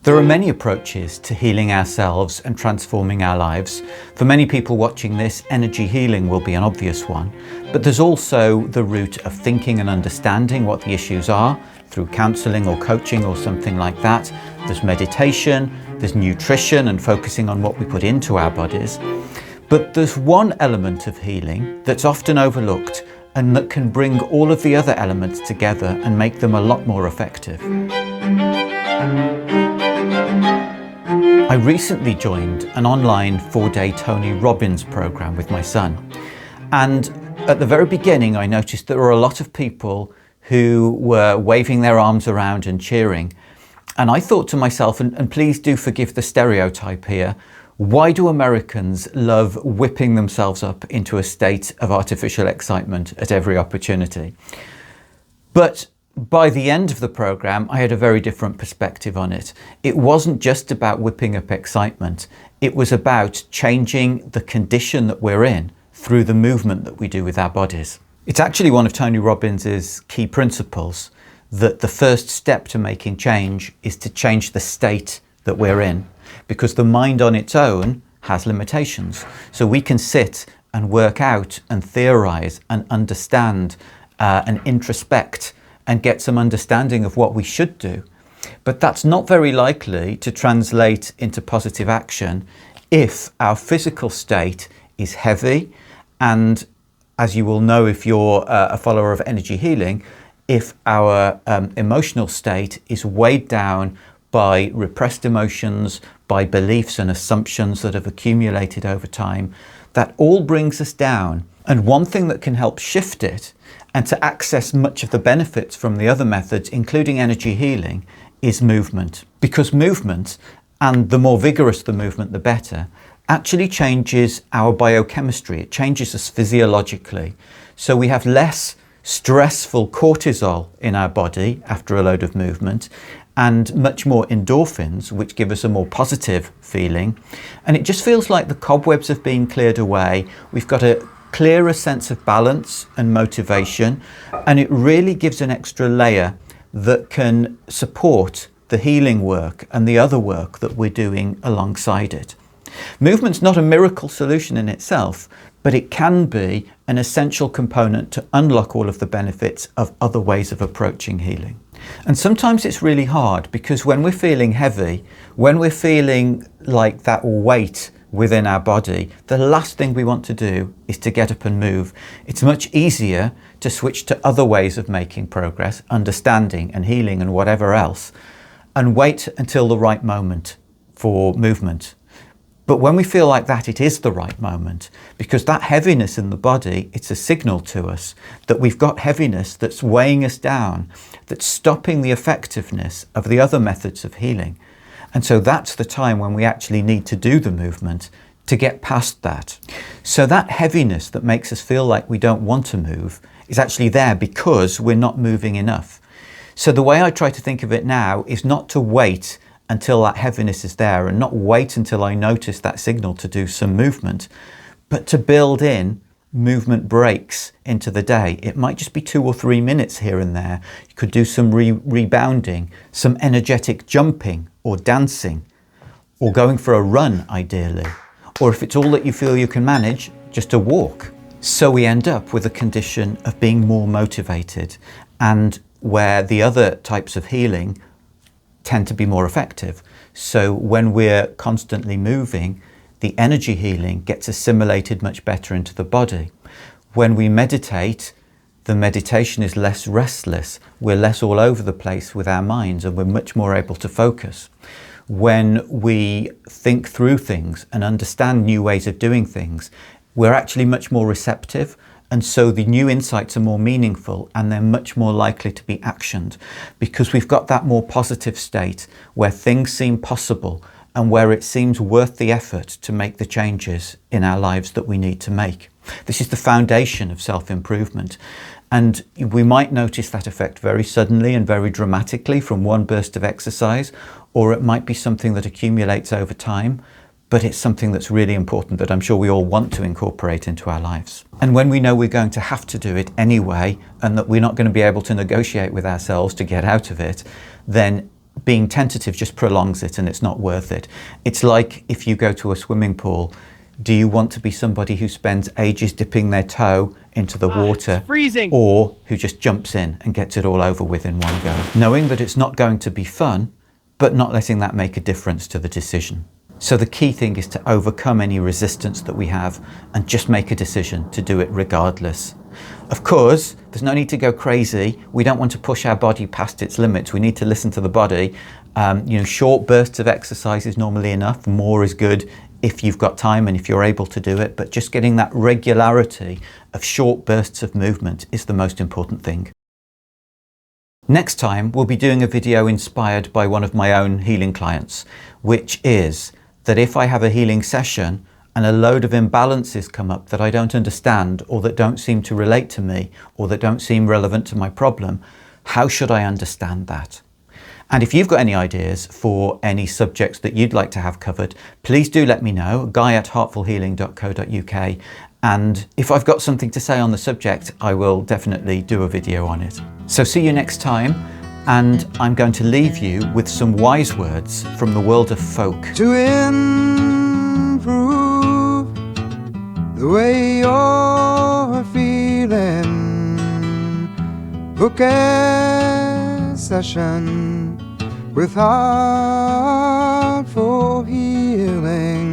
There are many approaches to healing ourselves and transforming our lives. For many people watching this, energy healing will be an obvious one. But there's also the route of thinking and understanding what the issues are through counselling or coaching or something like that. There's meditation, there's nutrition and focusing on what we put into our bodies. But there's one element of healing that's often overlooked and that can bring all of the other elements together and make them a lot more effective. I recently joined an online 4-day Tony Robbins program with my son. And at the very beginning, I noticed there were a lot of people who were waving their arms around and cheering. And I thought to myself, and please do forgive the stereotype here, why do Americans love whipping themselves up into a state of artificial excitement at every opportunity? But by the end of the program, I had a very different perspective on it. It wasn't just about whipping up excitement. It was about changing the condition that we're in through the movement that we do with our bodies. It's actually one of Tony Robbins' key principles that the first step to making change is to change the state that we're in, because the mind on its own has limitations. So we can sit and work out and theorize and understand and introspect and get some understanding of what we should do. But that's not very likely to translate into positive action if our physical state is heavy, and as you will know if you're a follower of energy healing, if our emotional state is weighed down by repressed emotions, by beliefs and assumptions that have accumulated over time, that all brings us down. And one thing that can help shift it and to access much of the benefits from the other methods, including energy healing, is movement. Because movement, and the more vigorous the movement, the better, actually changes our biochemistry. It changes us physiologically. So we have less stressful cortisol in our body after a load of movement, and much more endorphins, which give us a more positive feeling. And it just feels like the cobwebs have been cleared away. We've got a clearer sense of balance and motivation, and it really gives an extra layer that can support the healing work and the other work that we're doing alongside it. Movement's not a miracle solution in itself, but it can be an essential component to unlock all of the benefits of other ways of approaching healing. And sometimes it's really hard, because when we're feeling heavy, when we're feeling like that weight within our body, the last thing we want to do is to get up and move. It's much easier to switch to other ways of making progress, understanding and healing and whatever else, and wait until the right moment for movement. But when we feel like that, it is the right moment, because that heaviness in the body, it's a signal to us that we've got heaviness that's weighing us down, that's stopping the effectiveness of the other methods of healing. And so that's the time when we actually need to do the movement to get past that. So that heaviness that makes us feel like we don't want to move is actually there because we're not moving enough. So the way I try to think of it now is not to wait until that heaviness is there, and not wait until I notice that signal to do some movement, but to build in movement breaks into the day. It might just be 2 or 3 minutes here and there. You could do some rebounding, some energetic jumping or dancing, or going for a run ideally. Or if it's all that you feel you can manage, just a walk. So we end up with a condition of being more motivated, and where the other types of healing tend to be more effective. So when we're constantly moving, the energy healing gets assimilated much better into the body. When we meditate, the meditation is less restless. We're less all over the place with our minds, and we're much more able to focus. When we think through things and understand new ways of doing things, we're actually much more receptive. And so the new insights are more meaningful, and they're much more likely to be actioned, because we've got that more positive state where things seem possible and where it seems worth the effort to make the changes in our lives that we need to make. This is the foundation of self-improvement. And we might notice that effect very suddenly and very dramatically from one burst of exercise, or it might be something that accumulates over time. But it's something that's really important that I'm sure we all want to incorporate into our lives. And when we know we're going to have to do it anyway, and that we're not going to be able to negotiate with ourselves to get out of it, then being tentative just prolongs it and it's not worth it. It's like if you go to a swimming pool, do you want to be somebody who spends ages dipping their toe into the water, freezing, or who just jumps in and gets it all over with in one go, knowing that it's not going to be fun, but not letting that make a difference to the decision? So the key thing is to overcome any resistance that we have and just make a decision to do it regardless. Of course, there's no need to go crazy. We don't want to push our body past its limits. We need to listen to the body. Short bursts of exercise is normally enough. More is good if you've got time and if you're able to do it. But just getting that regularity of short bursts of movement is the most important thing. Next time, we'll be doing a video inspired by one of my own healing clients, which is that if I have a healing session and a load of imbalances come up that I don't understand, or that don't seem to relate to me, or that don't seem relevant to my problem, how should I understand that? And if you've got any ideas for any subjects that you'd like to have covered, please do let me know, guy@heartfulhealing.co.uk. And if I've got something to say on the subject, I will definitely do a video on it. So see you next time. And I'm going to leave you with some wise words from the world of folk. To improve the way you're feeling, book a session with Heartful Healing.